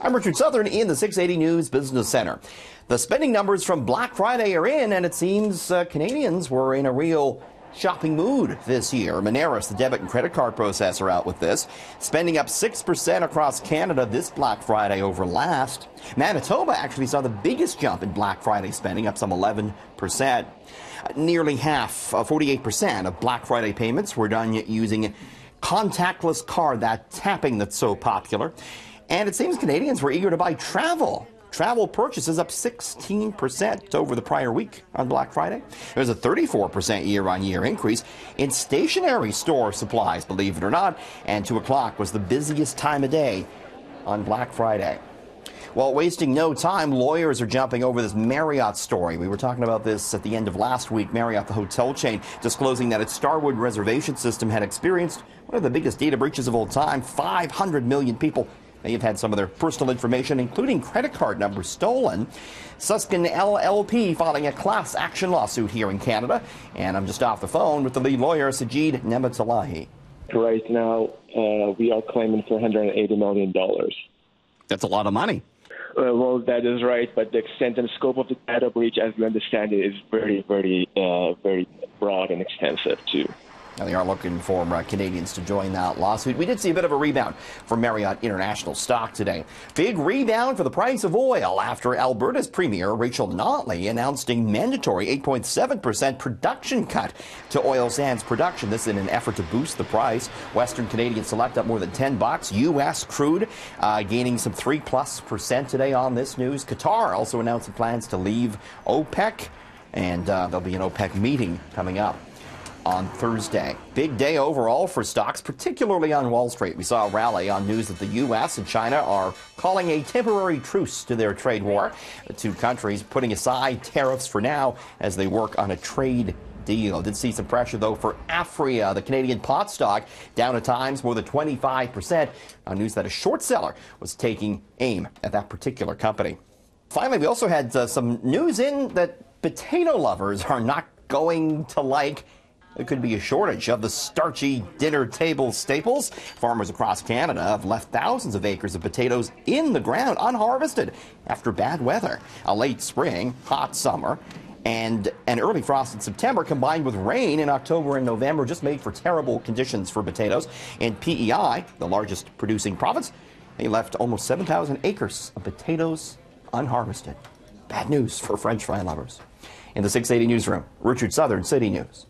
I'm Richard Southern in the 680 News Business Center. The spending numbers from Black Friday are in, and it seems Canadians were in a real shopping mood this year. Moneris, the debit and credit card processor, out with this. Spending up 6% across Canada this Black Friday over last. Manitoba actually saw the biggest jump in Black Friday spending, up some 11%. Nearly half, 48% of Black Friday payments were done using contactless card, that tapping that's so popular. And it seems Canadians were eager to buy travel. Travel purchases up 16% over the prior week on Black Friday. There's a 34% year-on-year increase in stationery store supplies, believe it or not. And 2 o'clock was the busiest time of day on Black Friday. Well, wasting no time, lawyers are jumping over this Marriott story. We were talking about this at the end of last week. Marriott, the hotel chain, disclosing that its Starwood reservation system had experienced one of the biggest data breaches of all time. 500 million people may have had some of their personal information, including credit card numbers, stolen. Suskin LLP filing a class action lawsuit here in Canada. And I'm just off the phone with the lead lawyer, Sajid Nematalahi. Right now, we are claiming $480 million. That's a lot of money. Well, that is right, but the extent and scope of the data breach, as we understand it, is very, very broad and extensive, too. Now, they are looking for Canadians to join that lawsuit. We did see a bit of a rebound for Marriott International stock today. Big rebound for the price of oil after Alberta's Premier Rachel Notley announced a mandatory 8.7% production cut to oil sands production. This in an effort to boost the price. Western Canadian Select up more than $10. U.S. crude gaining some 3+% today on this news. Qatar also announcing plans to leave OPEC, and there'll be an OPEC meeting coming up on Thursday. Big day overall for stocks, particularly on Wall Street. We saw a rally on news that the U.S. and China are calling a temporary truce to their trade war. The two countries putting aside tariffs for now as they work on a trade deal. Did see some pressure, though, for Afria, the Canadian pot stock, down at times more than 25% on news that a short seller was taking aim at that particular company. Finally, we also had some news in that potato lovers are not going to like. There could be a shortage of the starchy dinner table staples. Farmers across Canada have left thousands of acres of potatoes in the ground unharvested after bad weather. A late spring, hot summer, and an early frost in September combined with rain in October and November just made for terrible conditions for potatoes. In PEI, the largest producing province, they left almost 7,000 acres of potatoes unharvested. Bad news for French fry lovers. In the 680 newsroom, Richard Southern, City News.